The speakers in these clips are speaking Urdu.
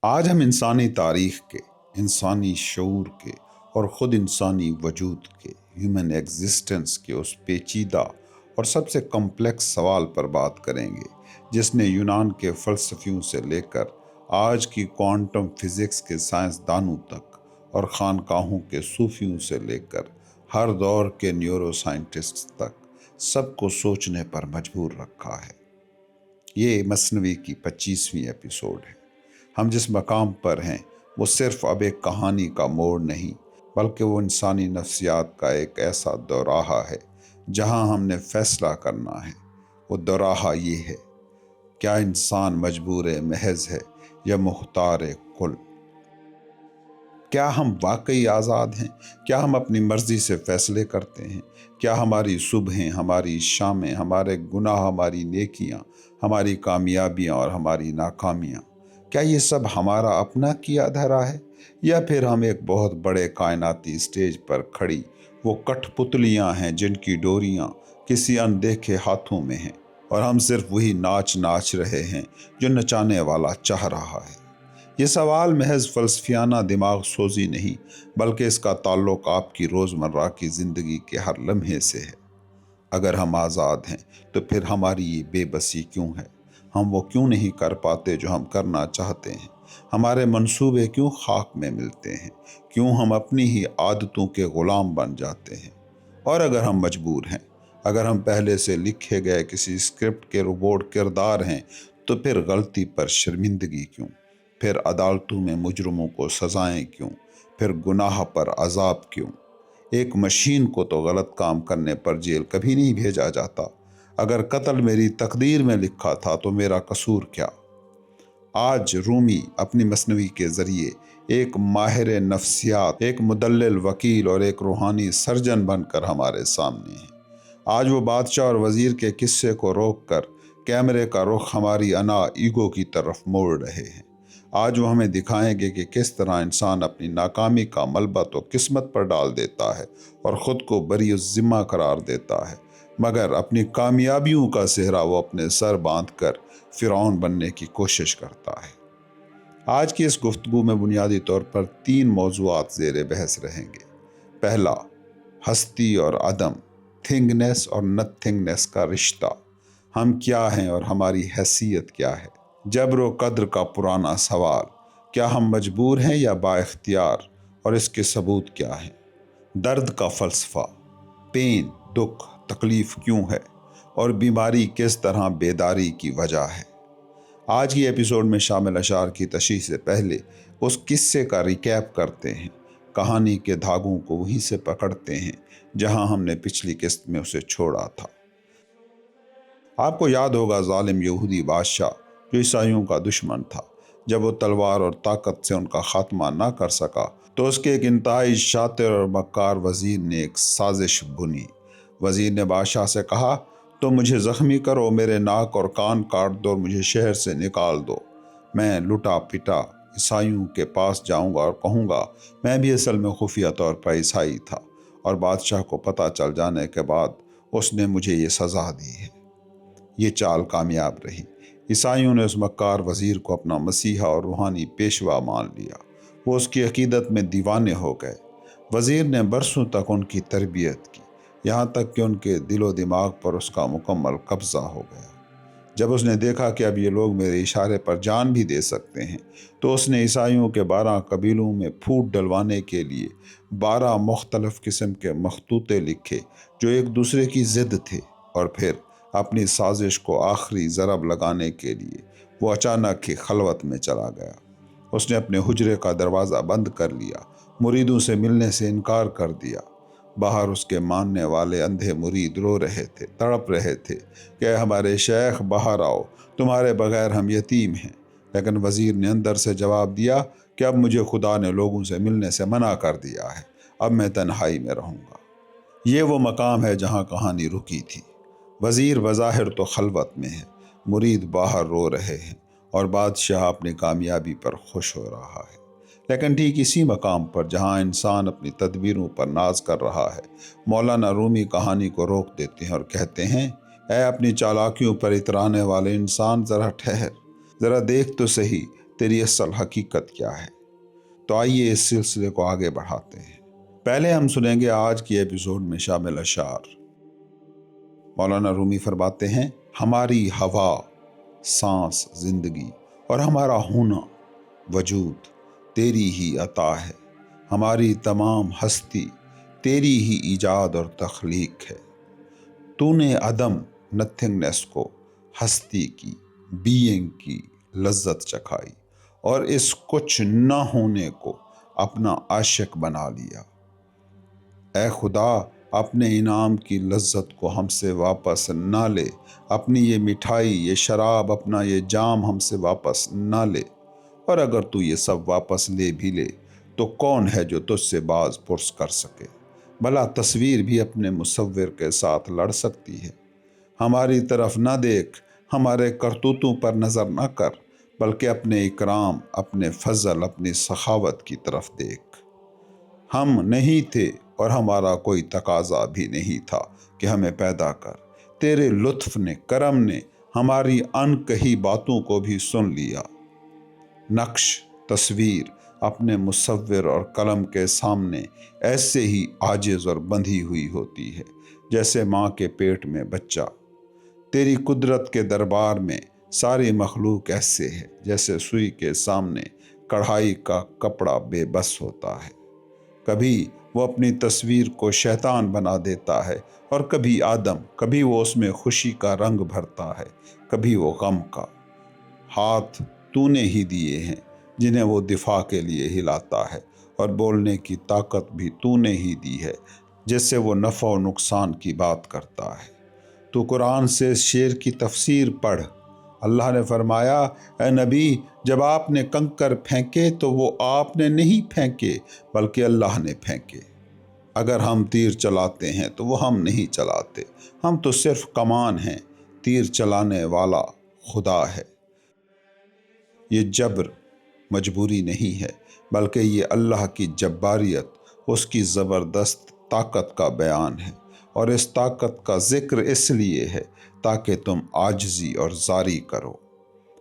آج ہم انسانی تاریخ کے، انسانی شعور کے اور خود انسانی وجود کے، ہیومن ایگزسٹنس کے اس پیچیدہ اور سب سے کمپلیکس سوال پر بات کریں گے جس نے یونان کے فلسفیوں سے لے کر آج کی کوانٹم فزکس کے سائنسدانوں تک اور خانقاہوں کے صوفیوں سے لے کر ہر دور کے نیورو سائنٹسٹ تک سب کو سوچنے پر مجبور رکھا ہے۔ یہ مثنوی کی 25ویں ایپیسوڈ ہے۔ ہم جس مقام پر ہیں وہ صرف اب ایک کہانی کا موڑ نہیں، بلکہ وہ انسانی نفسیات کا ایک ایسا دوراہا ہے جہاں ہم نے فیصلہ کرنا ہے۔ وہ دوراہا یہ ہے: کیا انسان مجبور محض ہے یا مختار کل؟ کیا ہم واقعی آزاد ہیں؟ کیا ہم اپنی مرضی سے فیصلے کرتے ہیں؟ کیا ہماری صبحیں، ہماری شامیں، ہمارے گناہ، ہماری نیکیاں، ہماری کامیابیاں اور ہماری ناکامیاں، کیا یہ سب ہمارا اپنا کیا دھرا ہے، یا پھر ہم ایک بہت بڑے کائناتی اسٹیج پر کھڑی وہ کٹھ پتلیاں ہیں جن کی ڈوریاں کسی اندیکھے ہاتھوں میں ہیں اور ہم صرف وہی ناچ رہے ہیں جو نچانے والا چاہ رہا ہے؟ یہ سوال محض فلسفیانہ دماغ سوزی نہیں، بلکہ اس کا تعلق آپ کی روزمرہ کی زندگی کے ہر لمحے سے ہے۔ اگر ہم آزاد ہیں تو پھر ہماری یہ بے بسی کیوں ہے؟ ہم وہ کیوں نہیں کر پاتے جو ہم کرنا چاہتے ہیں؟ ہمارے منصوبے کیوں خاک میں ملتے ہیں؟ کیوں ہم اپنی ہی عادتوں کے غلام بن جاتے ہیں؟ اور اگر ہم مجبور ہیں، اگر ہم پہلے سے لکھے گئے کسی اسکرپٹ کے روبوٹ کردار ہیں، تو پھر غلطی پر شرمندگی کیوں؟ پھر عدالتوں میں مجرموں کو سزائیں کیوں؟ پھر گناہ پر عذاب کیوں؟ ایک مشین کو تو غلط کام کرنے پر جیل کبھی نہیں بھیجا جاتا۔ اگر قتل میری تقدیر میں لکھا تھا تو میرا قصور کیا؟ آج رومی اپنی مثنوی کے ذریعے ایک ماہر نفسیات، ایک مدلل وکیل اور ایک روحانی سرجن بن کر ہمارے سامنے ہے۔ آج وہ بادشاہ اور وزیر کے قصے کو روک کر کیمرے کا رخ ہماری ایگو کی طرف موڑ رہے ہیں۔ آج وہ ہمیں دکھائیں گے کہ کس طرح انسان اپنی ناکامی کا ملبہ تو قسمت پر ڈال دیتا ہے اور خود کو بری الذمہ قرار دیتا ہے، مگر اپنی کامیابیوں کا صحرا وہ اپنے سر باندھ کر فرعون بننے کی کوشش کرتا ہے۔ آج کی اس گفتگو میں بنیادی طور پر 3 موضوعات زیر بحث رہیں گے۔ پہلا، ہستی اور عدم، تھنگنیس اور نتھنگنیس کا رشتہ۔ ہم کیا ہیں اور ہماری حیثیت کیا ہے؟ جبر و قدر کا پرانا سوال: کیا ہم مجبور ہیں یا با اختیار، اور اس کے ثبوت کیا ہیں؟ درد کا فلسفہ: پین، دکھ، تکلیف کیوں ہے، اور بیماری کس طرح بیداری کی وجہ ہے؟ آج کی ایپیسوڈ میں شامل اشعار کی تشریح سے پہلے اس قصے کا ریکیپ کرتے ہیں، کہانی کے دھاگوں کو وہیں سے پکڑتے ہیں جہاں ہم نے پچھلی قسط میں اسے چھوڑا تھا۔ آپ کو یاد ہوگا ظالم یہودی بادشاہ جو عیسائیوں کا دشمن تھا۔ جب وہ تلوار اور طاقت سے ان کا خاتمہ نہ کر سکا تو اس کے ایک انتہائی شاطر اور مکار وزیر نے ایک سازش بنی۔ وزیر نے بادشاہ سے کہا، تو مجھے زخمی کرو، میرے ناک اور کان کاٹ دو اور مجھے شہر سے نکال دو۔ میں لٹا پٹا عیسائیوں کے پاس جاؤں گا اور کہوں گا میں بھی اصل میں خفیہ طور پر عیسائی تھا، اور بادشاہ کو پتہ چل جانے کے بعد اس نے مجھے یہ سزا دی ہے۔ یہ چال کامیاب رہی۔ عیسائیوں نے اس مکار وزیر کو اپنا مسیحا اور روحانی پیشوا مان لیا۔ وہ اس کی عقیدت میں دیوانے ہو گئے۔ وزیر نے برسوں تک ان کی تربیت کی، یہاں تک کہ ان کے دل و دماغ پر اس کا مکمل قبضہ ہو گیا۔ جب اس نے دیکھا کہ اب یہ لوگ میرے اشارے پر جان بھی دے سکتے ہیں، تو اس نے عیسائیوں کے 12 قبیلوں میں پھوٹ ڈلوانے کے لیے 12 مختلف قسم کے مخطوطے لکھے جو ایک دوسرے کی ضد تھے، اور پھر اپنی سازش کو آخری ضرب لگانے کے لیے وہ اچانک ہی خلوت میں چلا گیا۔ اس نے اپنے حجرے کا دروازہ بند کر لیا، مریدوں سے ملنے سے انکار کر دیا۔ باہر اس کے ماننے والے اندھے مرید رو رہے تھے، تڑپ رہے تھے کہ اے ہمارے شیخ باہر آؤ، تمہارے بغیر ہم یتیم ہیں۔ لیکن وزیر نے اندر سے جواب دیا کہ اب مجھے خدا نے لوگوں سے ملنے سے منع کر دیا ہے، اب میں تنہائی میں رہوں گا۔ یہ وہ مقام ہے جہاں کہانی رکی تھی۔ وزیر بظاہر تو خلوت میں ہے، مرید باہر رو رہے ہیں، اور بادشاہ اپنی کامیابی پر خوش ہو رہا ہے۔ لیکن ٹھیک اسی مقام پر جہاں انسان اپنی تدبیروں پر ناز کر رہا ہے، مولانا رومی کہانی کو روک دیتے ہیں اور کہتے ہیں، اے اپنی چالاکیوں پر اترانے والے انسان، ذرا ٹھہر، ذرا دیکھ تو صحیح، تیری اصل حقیقت کیا ہے؟ تو آئیے اس سلسلے کو آگے بڑھاتے ہیں۔ پہلے ہم سنیں گے آج کی ایپیسوڈ میں شامل اشعار۔ مولانا رومی فرماتے ہیں، ہماری ہوا، سانس، زندگی اور ہمارا ہونا، وجود تیری ہی عطا ہے، ہماری تمام ہستی تیری ہی ایجاد اور تخلیق ہے۔ تو نے عدم نتھنگنیس کو ہستی کی، بینگ کی لذت چکھائی اور اس کچھ نہ ہونے کو اپنا عاشق بنا لیا۔ اے خدا، اپنے انعام کی لذت کو ہم سے واپس نہ لے، اپنی یہ مٹھائی، یہ شراب، اپنا یہ جام ہم سے واپس نہ لے، اور اگر تو یہ سب واپس لے بھی لے تو کون ہے جو تجھ سے باز پرس کر سکے؟ بھلا تصویر بھی اپنے مصور کے ساتھ لڑ سکتی ہے؟ ہماری طرف نہ دیکھ، ہمارے کرتوتوں پر نظر نہ کر، بلکہ اپنے اکرام، اپنے فضل، اپنی سخاوت کی طرف دیکھ۔ ہم نہیں تھے اور ہمارا کوئی تقاضا بھی نہیں تھا کہ ہمیں پیدا کر، تیرے لطف نے، کرم نے ہماری ان کہی باتوں کو بھی سن لیا۔ نقش، تصویر اپنے مصور اور قلم کے سامنے ایسے ہی عاجز اور بندھی ہوئی ہوتی ہے جیسے ماں کے پیٹ میں بچہ۔ تیری قدرت کے دربار میں ساری مخلوق ایسے ہے جیسے سوئی کے سامنے کڑھائی کا کپڑا بے بس ہوتا ہے۔ کبھی وہ اپنی تصویر کو شیطان بنا دیتا ہے اور کبھی آدم، کبھی وہ اس میں خوشی کا رنگ بھرتا ہے، کبھی وہ غم کا۔ ہاتھ تو نے ہی دیے ہیں جنہیں وہ دفاع کے لیے ہلاتا ہے، اور بولنے کی طاقت بھی تو نے ہی دی ہے جس سے وہ نفع و نقصان کی بات کرتا ہے۔ تو قرآن سے اس شعر کی تفسیر پڑھ۔ اللہ نے فرمایا، اے نبی، جب آپ نے کنکر پھینکے تو وہ آپ نے نہیں پھینکے بلکہ اللہ نے پھینکے۔ اگر ہم تیر چلاتے ہیں تو وہ ہم نہیں چلاتے، ہم تو صرف کمان ہیں، تیر چلانے والا خدا ہے۔ یہ جبر مجبوری نہیں ہے بلکہ یہ اللہ کی جباریت، اس کی زبردست طاقت کا بیان ہے، اور اس طاقت کا ذکر اس لیے ہے تاکہ تم عاجزی اور زاری کرو۔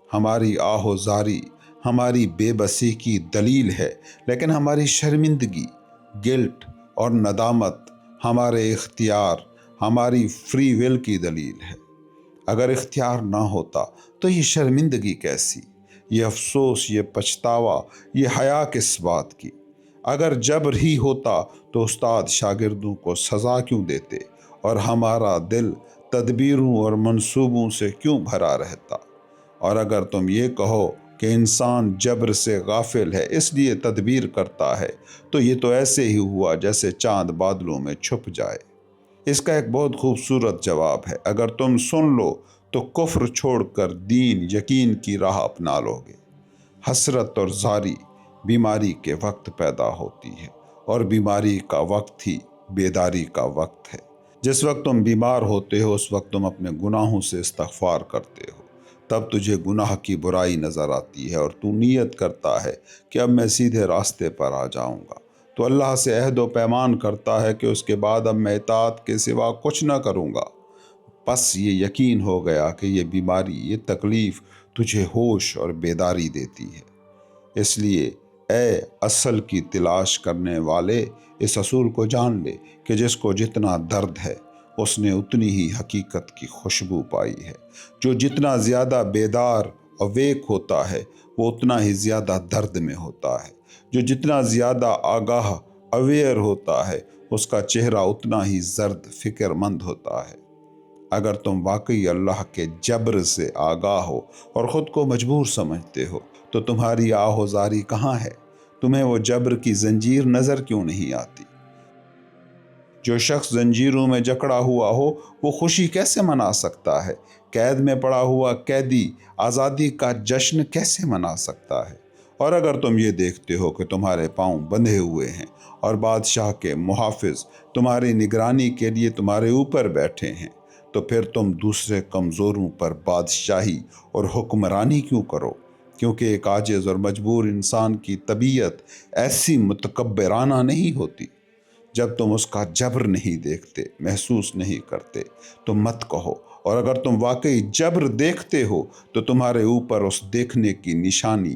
ہماری آہ و زاری ہماری بے بسی کی دلیل ہے، لیکن ہماری شرمندگی، گلٹ اور ندامت ہمارے اختیار، ہماری فری ول کی دلیل ہے۔ اگر اختیار نہ ہوتا تو یہ شرمندگی کیسی، یہ افسوس، یہ پچھتاوا، یہ حیا کس بات کی؟ اگر جبر ہی ہوتا تو استاد شاگردوں کو سزا کیوں دیتے، اور ہمارا دل تدبیروں اور منصوبوں سے کیوں بھرا رہتا؟ اور اگر تم یہ کہو کہ انسان جبر سے غافل ہے اس لیے تدبیر کرتا ہے، تو یہ تو ایسے ہی ہوا جیسے چاند بادلوں میں چھپ جائے۔ اس کا ایک بہت خوبصورت جواب ہے، اگر تم سن لو تو کفر چھوڑ کر دین، یقین کی راہ اپنا لو گے۔ حسرت اور زاری بیماری کے وقت پیدا ہوتی ہے، اور بیماری کا وقت ہی بیداری کا وقت ہے۔ جس وقت تم بیمار ہوتے ہو اس وقت تم اپنے گناہوں سے استغفار کرتے ہو، تب تجھے گناہ کی برائی نظر آتی ہے اور تو نیت کرتا ہے کہ اب میں سیدھے راستے پر آ جاؤں گا۔ تو اللہ سے عہد و پیمان کرتا ہے کہ اس کے بعد اب میں اطاعت کے سوا کچھ نہ کروں گا۔ پس یہ یقین ہو گیا کہ یہ بیماری، یہ تکلیف تجھے ہوش اور بیداری دیتی ہے۔ اس لیے اے اصل کی تلاش کرنے والے، اس اصول کو جان لے کہ جس کو جتنا درد ہے اس نے اتنی ہی حقیقت کی خوشبو پائی ہے۔ جو جتنا زیادہ بیدار اویک ہوتا ہے وہ اتنا ہی زیادہ درد میں ہوتا ہے۔ جو جتنا زیادہ آگاہ اویئر ہوتا ہے اس کا چہرہ اتنا ہی زرد فکر مند ہوتا ہے۔ اگر تم واقعی اللہ کے جبر سے آگاہ ہو اور خود کو مجبور سمجھتے ہو تو تمہاری آہ و زاری کہاں ہے؟ تمہیں وہ جبر کی زنجیر نظر کیوں نہیں آتی؟ جو شخص زنجیروں میں جکڑا ہوا ہو وہ خوشی کیسے منا سکتا ہے؟ قید میں پڑا ہوا قیدی آزادی کا جشن کیسے منا سکتا ہے؟ اور اگر تم یہ دیکھتے ہو کہ تمہارے پاؤں بندھے ہوئے ہیں اور بادشاہ کے محافظ تمہاری نگرانی کے لیے تمہارے اوپر بیٹھے ہیں، تو پھر تم دوسرے کمزوروں پر بادشاہی اور حکمرانی کیوں کرو؟ کیونکہ ایک عاجز اور مجبور انسان کی طبیعت ایسی متکبرانہ نہیں ہوتی۔ جب تم اس کا جبر نہیں دیکھتے، محسوس نہیں کرتے تو مت کہو، اور اگر تم واقعی جبر دیکھتے ہو تو تمہارے اوپر اس دیکھنے کی نشانی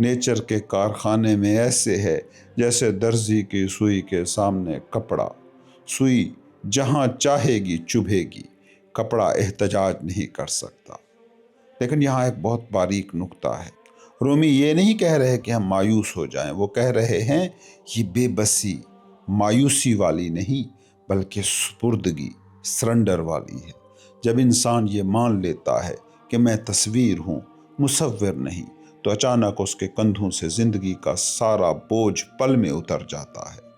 نیچر کے کارخانے میں ایسے ہے جیسے درزی کی سوئی کے سامنے کپڑا، سوئی جہاں چاہے گی چبھے گی، کپڑا احتجاج نہیں کر سکتا۔ لیکن یہاں ایک بہت باریک نکتہ ہے۔ رومی یہ نہیں کہہ رہے کہ ہم مایوس ہو جائیں، وہ کہہ رہے ہیں یہ بے بسی مایوسی والی نہیں بلکہ سپردگی، سرنڈر والی ہے۔ جب انسان یہ مان لیتا ہے کہ میں تصویر ہوں، مصور نہیں، تو اچانک اس کے کندھوں سے زندگی کا سارا بوجھ پل میں اتر جاتا ہے۔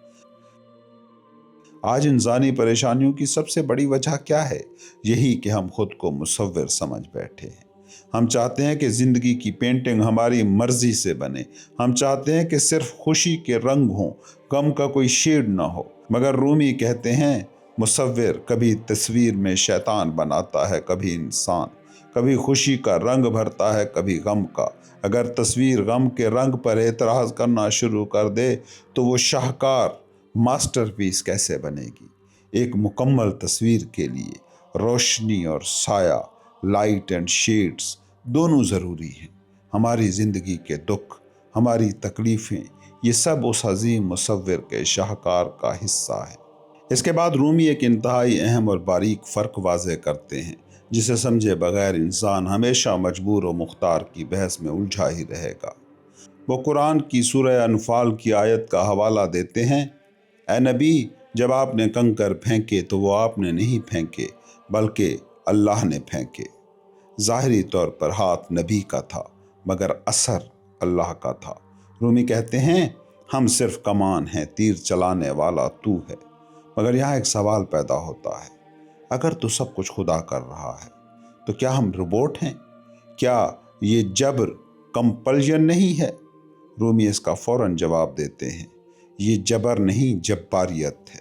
آج انسانی پریشانیوں کی سب سے بڑی وجہ کیا ہے؟ یہی کہ ہم خود کو مصور سمجھ بیٹھے ہیں۔ ہم چاہتے ہیں کہ زندگی کی پینٹنگ ہماری مرضی سے بنے۔ ہم چاہتے ہیں کہ صرف خوشی کے رنگ ہوں، غم کا کوئی شیڈ نہ ہو۔ مگر رومی کہتے ہیں مصور کبھی تصویر میں شیطان بناتا ہے، کبھی انسان، کبھی خوشی کا رنگ بھرتا ہے، کبھی غم کا۔ اگر تصویر غم کے رنگ پر اعتراض کرنا شروع کر دے تو وہ شاہکار ماسٹر پیس کیسے بنے گی؟ ایک مکمل تصویر کے لیے روشنی اور سایہ، لائٹ اینڈ شیڈز دونوں ضروری ہیں۔ ہماری زندگی کے دکھ، ہماری تکلیفیں، یہ سب اس عظیم مصور کے شاہکار کا حصہ ہے۔ اس کے بعد رومی ایک انتہائی اہم اور باریک فرق واضح کرتے ہیں جسے سمجھے بغیر انسان ہمیشہ مجبور و مختار کی بحث میں الجھا ہی رہے گا۔ وہ قرآن کی سورہ انفال کی آیت کا حوالہ دیتے ہیں، اے نبی، جب آپ نے کنکر پھینکے تو وہ آپ نے نہیں پھینکے بلکہ اللہ نے پھینکے۔ ظاہری طور پر ہاتھ نبی کا تھا مگر اثر اللہ کا تھا۔ رومی کہتے ہیں ہم صرف کمان ہیں، تیر چلانے والا تو ہے۔ مگر یہاں ایک سوال پیدا ہوتا ہے، اگر تو سب کچھ خدا کر رہا ہے تو کیا ہم روبوٹ ہیں؟ کیا یہ جبر کمپلژن نہیں ہے؟ رومی اس کا فوراً جواب دیتے ہیں، یہ جبر نہیں جباریت ہے۔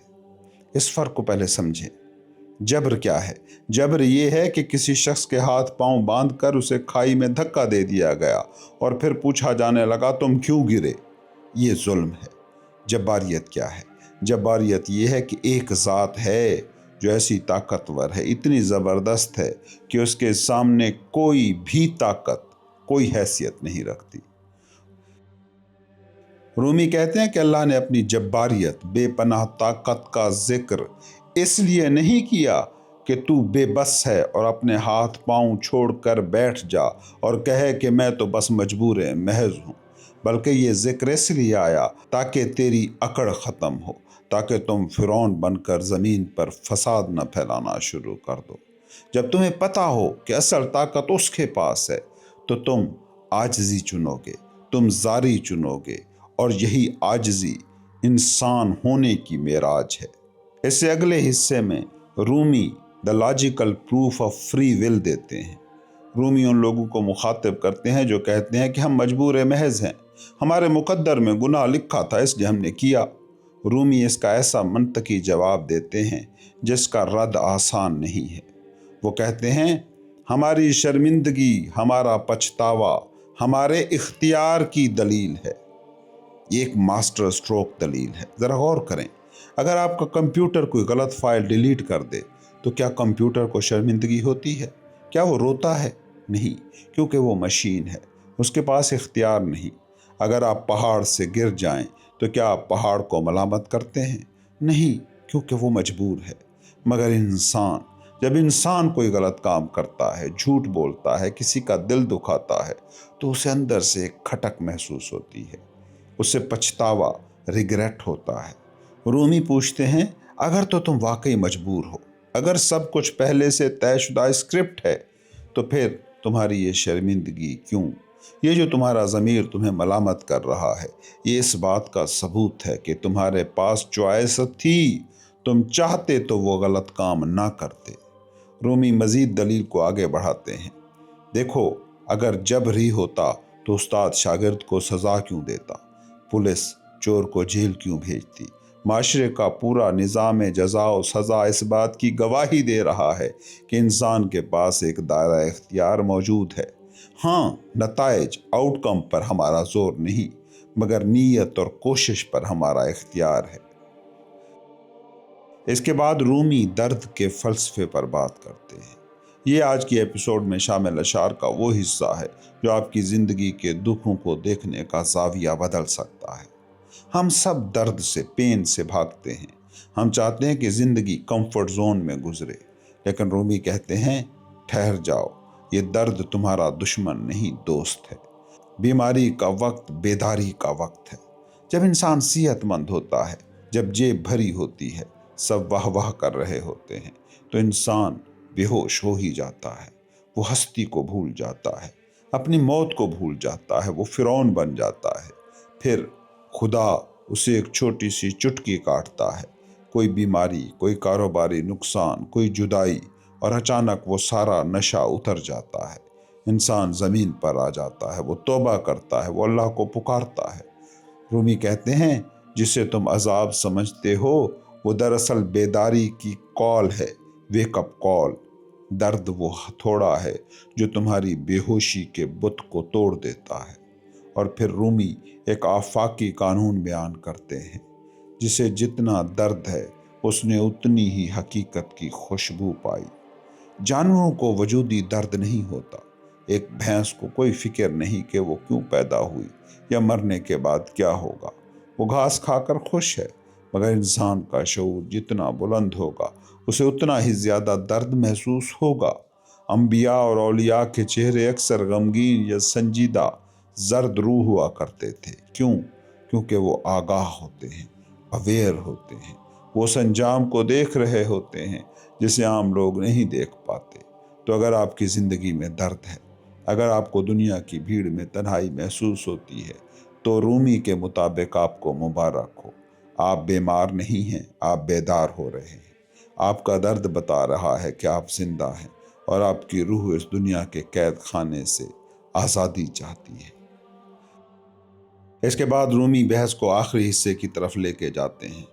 اس فرق کو پہلے سمجھیں۔ جبر کیا ہے؟ جبر یہ ہے کہ کسی شخص کے ہاتھ پاؤں باندھ کر اسے کھائی میں دھکا دے دیا گیا اور پھر پوچھا جانے لگا تم کیوں گرے؟ یہ ظلم ہے۔ جباریت کیا ہے؟ جباریت یہ ہے کہ ایک ذات ہے جو ایسی طاقتور ہے، اتنی زبردست ہے کہ اس کے سامنے کوئی بھی طاقت کوئی حیثیت نہیں رکھتی۔ رومی کہتے ہیں کہ اللہ نے اپنی جباریت، بے پناہ طاقت کا ذکر اس لیے نہیں کیا کہ تو بے بس ہے اور اپنے ہاتھ پاؤں چھوڑ کر بیٹھ جا اور کہے کہ میں تو بس مجبور محض ہوں، بلکہ یہ ذکر اس لیے آیا تاکہ تیری اکڑ ختم ہو، تاکہ تم فرعون بن کر زمین پر فساد نہ پھیلانا شروع کر دو۔ جب تمہیں پتہ ہو کہ اصل طاقت اس کے پاس ہے تو تم عاجزی چنو گے، تم زاری چنو گے، اور یہی عاجزی انسان ہونے کی معراج ہے۔ اس سے اگلے حصے میں Rumi the logical proof of free will دیتے ہیں۔ رومی ان لوگوں کو مخاطب کرتے ہیں جو کہتے ہیں کہ ہم مجبور محض ہیں، ہمارے مقدر میں گناہ لکھا تھا اس لیے ہم نے کیا۔ رومی اس کا ایسا منطقی جواب دیتے ہیں جس کا رد آسان نہیں ہے۔ وہ کہتے ہیں ہماری شرمندگی، ہمارا پچھتاوا ہمارے اختیار کی دلیل ہے۔ یہ ایک ماسٹر اسٹروک دلیل ہے۔ ذرا غور کریں، اگر آپ کا کمپیوٹر کوئی غلط فائل ڈیلیٹ کر دے تو کیا کمپیوٹر کو شرمندگی ہوتی ہے؟ کیا وہ روتا ہے؟ نہیں، کیونکہ وہ مشین ہے، اس کے پاس اختیار نہیں۔ اگر آپ پہاڑ سے گر جائیں تو کیا آپ پہاڑ کو ملامت کرتے ہیں؟ نہیں، کیونکہ وہ مجبور ہے۔ مگر جب انسان کوئی غلط کام کرتا ہے، جھوٹ بولتا ہے، کسی کا دل دکھاتا ہے تو اسے اندر سے ایک کھٹک محسوس ہوتی ہے، اسے پچھتاوا، ریگریٹ ہوتا ہے۔ رومی پوچھتے ہیں اگر تو تم واقعی مجبور ہو، اگر سب کچھ پہلے سے طے شدہ اسکرپٹ ہے تو پھر تمہاری یہ شرمندگی کیوں؟ یہ جو تمہارا ضمیر تمہیں ملامت کر رہا ہے، یہ اس بات کا ثبوت ہے کہ تمہارے پاس چوائس تھی، تم چاہتے تو وہ غلط کام نہ کرتے۔ رومی مزید دلیل کو آگے بڑھاتے ہیں، دیکھو اگر جبر ہی ہوتا تو استاد شاگرد کو سزا کیوں دیتا؟ پولیس چور کو جیل کیوں بھیجتی؟ معاشرے کا پورا نظام جزا و سزا اس بات کی گواہی دے رہا ہے کہ انسان کے پاس ایک دائرہ اختیار موجود ہے۔ ہاں، نتائج، آؤٹ کم پر ہمارا زور نہیں، مگر نیت اور کوشش پر ہمارا اختیار ہے۔ اس کے بعد رومی درد کے فلسفے پر بات کرتے ہیں۔ یہ آج کی ایپیسوڈ میں شامل اشعار کا وہ حصہ ہے جو آپ کی زندگی کے دکھوں کو دیکھنے کا زاویہ بدل سکتا ہے۔ ہم سب درد سے، پین سے بھاگتے ہیں۔ ہم چاہتے ہیں کہ زندگی کمفرٹ زون میں گزرے، لیکن رومی کہتے ہیں ٹھہر جاؤ، یہ درد تمہارا دشمن نہیں، دوست ہے۔ بیماری کا وقت بیداری کا وقت ہے۔ جب انسان صحت مند ہوتا ہے، جب جیب بھری ہوتی ہے، سب واہ واہ کر رہے ہوتے ہیں، تو انسان بے ہوش ہو ہی جاتا ہے۔ وہ ہستی کو بھول جاتا ہے، اپنی موت کو بھول جاتا ہے، وہ فرعون بن جاتا ہے۔ پھر خدا اسے ایک چھوٹی سی چٹکی کاٹتا ہے، کوئی بیماری، کوئی کاروباری نقصان، کوئی جدائی، اور اچانک وہ سارا نشہ اتر جاتا ہے۔ انسان زمین پر آ جاتا ہے، وہ توبہ کرتا ہے، وہ اللہ کو پکارتا ہے۔ رومی کہتے ہیں جسے تم عذاب سمجھتے ہو وہ دراصل بیداری کی کال ہے، ویک اپ کال۔ درد وہ ہتھوڑا ہے جو تمہاری بے ہوشی کے بت کو توڑ دیتا ہے۔ اور پھر رومی ایک آفاقی قانون بیان کرتے ہیں، جسے جتنا درد ہے اس نے اتنی ہی حقیقت کی خوشبو پائی۔ جانوروں کو وجودی درد نہیں ہوتا۔ ایک بھینس کو کوئی فکر نہیں کہ وہ کیوں پیدا ہوئی یا مرنے کے بعد کیا ہوگا، وہ گھاس کھا کر خوش ہے۔ مگر انسان کا شعور جتنا بلند ہوگا اسے اتنا ہی زیادہ درد محسوس ہوگا۔ انبیاء اور اولیاء کے چہرے اکثر غمگین یا سنجیدہ زرد روح ہوا کرتے تھے۔ کیونکہ وہ آگاہ ہوتے ہیں، اویئر ہوتے ہیں، وہ اس انجام کو دیکھ رہے ہوتے ہیں جسے عام لوگ نہیں دیکھ پاتے۔ تو اگر آپ کی زندگی میں درد ہے، اگر آپ کو دنیا کی بھیڑ میں تنہائی محسوس ہوتی ہے، تو رومی کے مطابق آپ کو مبارک ہو۔ آپ بیمار نہیں ہیں، آپ بیدار ہو رہے ہیں۔ آپ کا درد بتا رہا ہے کہ آپ زندہ ہیں، اور آپ کی روح اس دنیا کے قید خانے سے آزادی چاہتی ہے۔ اس کے بعد رومی بحث کو آخری حصے کی طرف لے کے جاتے ہیں۔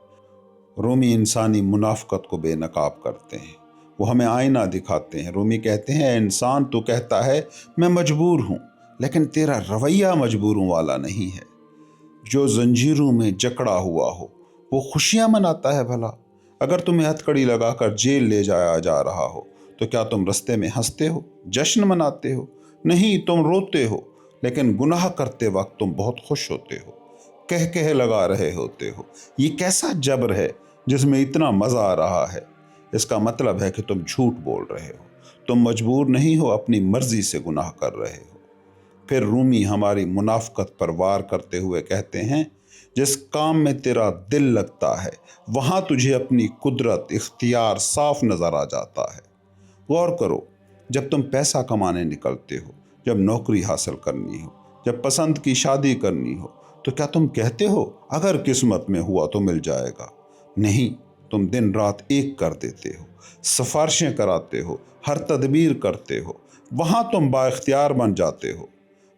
رومی انسانی منافقت کو بے نقاب کرتے ہیں، وہ ہمیں آئینہ دکھاتے ہیں۔ رومی کہتے ہیں اے انسان، تو کہتا ہے میں مجبور ہوں، لیکن تیرا رویہ مجبوروں والا نہیں ہے۔ جو زنجیروں میں جکڑا ہوا ہو وہ خوشیاں مناتا ہے بھلا؟ اگر تمہیں ہتھکڑی لگا کر جیل لے جایا جا رہا ہو تو کیا تم رستے میں ہنستے ہو، جشن مناتے ہو؟ نہیں، تم روتے ہو، لیکن گناہ کرتے وقت تم بہت خوش ہوتے ہو، کہہ لگا رہے ہوتے ہو یہ کیسا جبر ہے جس میں اتنا مزہ آ رہا ہے۔ اس کا مطلب ہے کہ تم جھوٹ بول رہے ہو، تم مجبور نہیں ہو، اپنی مرضی سے گناہ کر رہے ہو۔ پھر رومی ہماری منافقت پر وار کرتے ہوئے کہتے ہیں جس کام میں تیرا دل لگتا ہے وہاں تجھے اپنی قدرت، اختیار صاف نظر آ جاتا ہے۔ غور کرو، جب تم پیسہ کمانے نکلتے ہو، جب نوکری حاصل کرنی ہو، جب پسند کی شادی کرنی ہو، تو کیا تم کہتے ہو اگر قسمت میں ہوا تو مل جائے گا؟ نہیں، تم دن رات ایک کر دیتے ہو، سفارشیں کراتے ہو، ہر تدبیر کرتے ہو، وہاں تم با اختیار بن جاتے ہو۔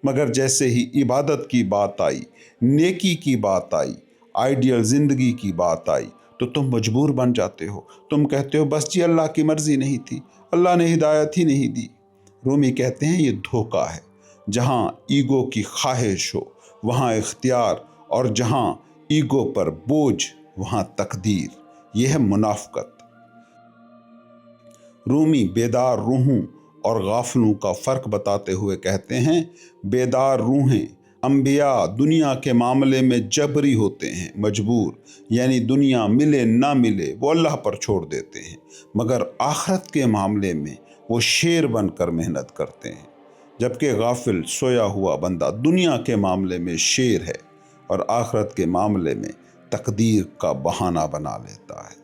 مگر جیسے ہی عبادت کی بات آئی، نیکی کی بات آئی، آئیڈیل زندگی کی بات آئی، تو تم مجبور بن جاتے ہو۔ تم کہتے ہو بس جی اللہ کی مرضی نہیں تھی، اللہ نے ہدایت ہی نہیں دی۔ رومی کہتے ہیں یہ دھوکہ ہے۔ جہاں ایگو کی خواہش ہو وہاں اختیار، اور جہاں ایگو پر بوجھ وہاں تقدیر۔ یہ ہے منافقت۔ رومی بیدار روحوں اور غافلوں کا فرق بتاتے ہوئے کہتے ہیں بیدار روحیں، انبیاء دنیا کے معاملے میں جبری ہوتے ہیں، مجبور، یعنی دنیا ملے نہ ملے وہ اللہ پر چھوڑ دیتے ہیں، مگر آخرت کے معاملے میں وہ شیر بن کر محنت کرتے ہیں۔ جبکہ غافل، سویا ہوا بندہ دنیا کے معاملے میں شیر ہے اور آخرت کے معاملے میں تقدیر کا بہانہ بنا لیتا ہے۔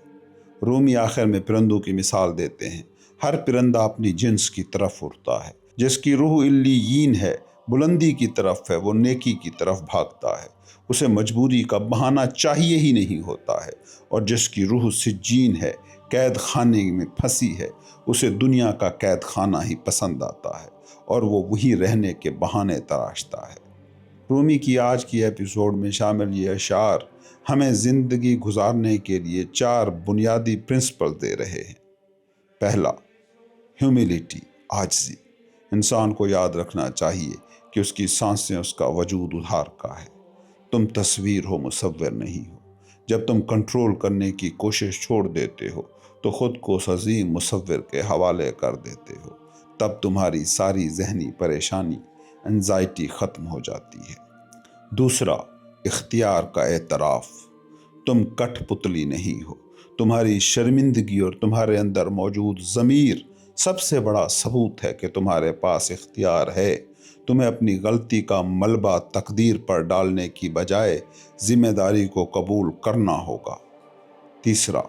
رومی آخر میں پرندوں کی مثال دیتے ہیں۔ ہر پرندہ اپنی جنس کی طرف اڑتا ہے۔ جس کی روح علیین ہے، بلندی کی طرف ہے، وہ نیکی کی طرف بھاگتا ہے، اسے مجبوری کا بہانہ چاہیے ہی نہیں ہوتا ہے۔ اور جس کی روح سجین ہے، قید خانے میں پھنسی ہے، اسے دنیا کا قید خانہ ہی پسند آتا ہے اور وہ وہی رہنے کے بہانے تراشتا ہے۔ رومی کی آج کی ایپیسوڈ میں شامل یہ اشعار ہمیں زندگی گزارنے کے لیے 4 بنیادی پرنسپل دے رہے ہیں۔ پہلا، ہیوملٹی، عاجزی۔ انسان کو یاد رکھنا چاہیے کہ اس کی سانسیں اس کا وجود ادھار کا ہے۔ تم تصویر ہو، مصور نہیں ہو۔ جب تم کنٹرول کرنے کی کوشش چھوڑ دیتے ہو تو خود کو اس عظیم مصور کے حوالے کر دیتے ہو۔ تب تمہاری ساری ذہنی پریشانی، انزائٹی ختم ہو جاتی ہے۔ دوسرا، اختیار کا اعتراف۔ تم کٹھ پتلی نہیں ہو۔ تمہاری شرمندگی اور تمہارے اندر موجود ضمیر سب سے بڑا ثبوت ہے کہ تمہارے پاس اختیار ہے۔ تمہیں اپنی غلطی کا ملبہ تقدیر پر ڈالنے کی بجائے ذمہ داری کو قبول کرنا ہوگا۔ تیسرا،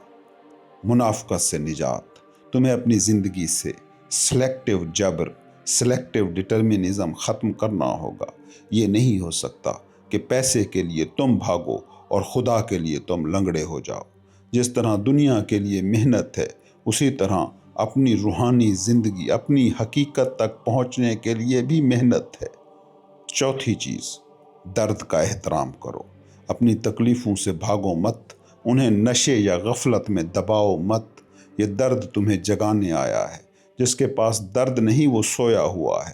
منافقت سے نجات۔ تمہیں اپنی زندگی سے سلیکٹیو جبر، سلیکٹیو ڈٹرمنزم ختم کرنا ہوگا۔ یہ نہیں ہو سکتا کہ پیسے کے لیے تم بھاگو اور خدا کے لیے تم لنگڑے ہو جاؤ۔ جس طرح دنیا کے لیے محنت ہے، اسی طرح اپنی روحانی زندگی، اپنی حقیقت تک پہنچنے کے لیے بھی محنت ہے۔ چوتھی چیز، درد کا احترام کرو۔ اپنی تکلیفوں سے بھاگو مت، انہیں نشے یا غفلت میں دباؤ مت۔ یہ درد تمہیں جگانے آیا ہے۔ جس کے پاس درد نہیں وہ سویا ہوا ہے۔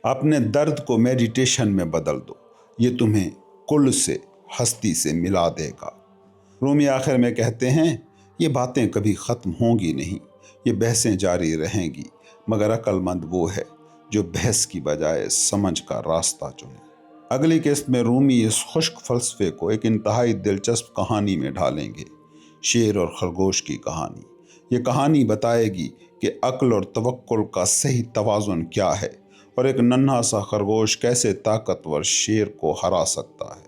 اپنے درد کو میڈیٹیشن میں بدل دو، یہ تمہیں کل سے، ہستی سے ملا دے گا۔ رومی آخر میں کہتے ہیں، یہ باتیں کبھی ختم ہوں گی نہیں، یہ بحثیں جاری رہیں گی، مگر عقل مند وہ ہے جو بحث کی بجائے سمجھ کا راستہ چنے۔ اگلی قسط میں رومی اس خشک فلسفے کو ایک انتہائی دلچسپ کہانی میں ڈھالیں گے، شیر اور خرگوش کی کہانی۔ یہ کہانی بتائے گی کہ عقل اور توکل کا صحیح توازن کیا ہے، اور ایک ننھا سا خرگوش کیسے طاقتور شیر کو ہرا سکتا ہے۔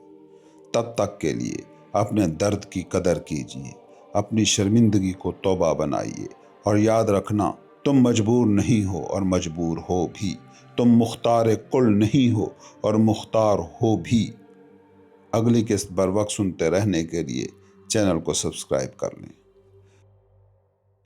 تب تک کے لیے اپنے درد کی قدر کیجیے، اپنی شرمندگی کو توبہ بنائیے، اور یاد رکھنا، تم مجبور نہیں ہو اور مجبور ہو بھی۔ تم مختار کل نہیں ہو اور مختار ہو بھی۔ اگلی قسط بر وقت سنتے رہنے کے لیے چینل کو سبسکرائب کر لیں۔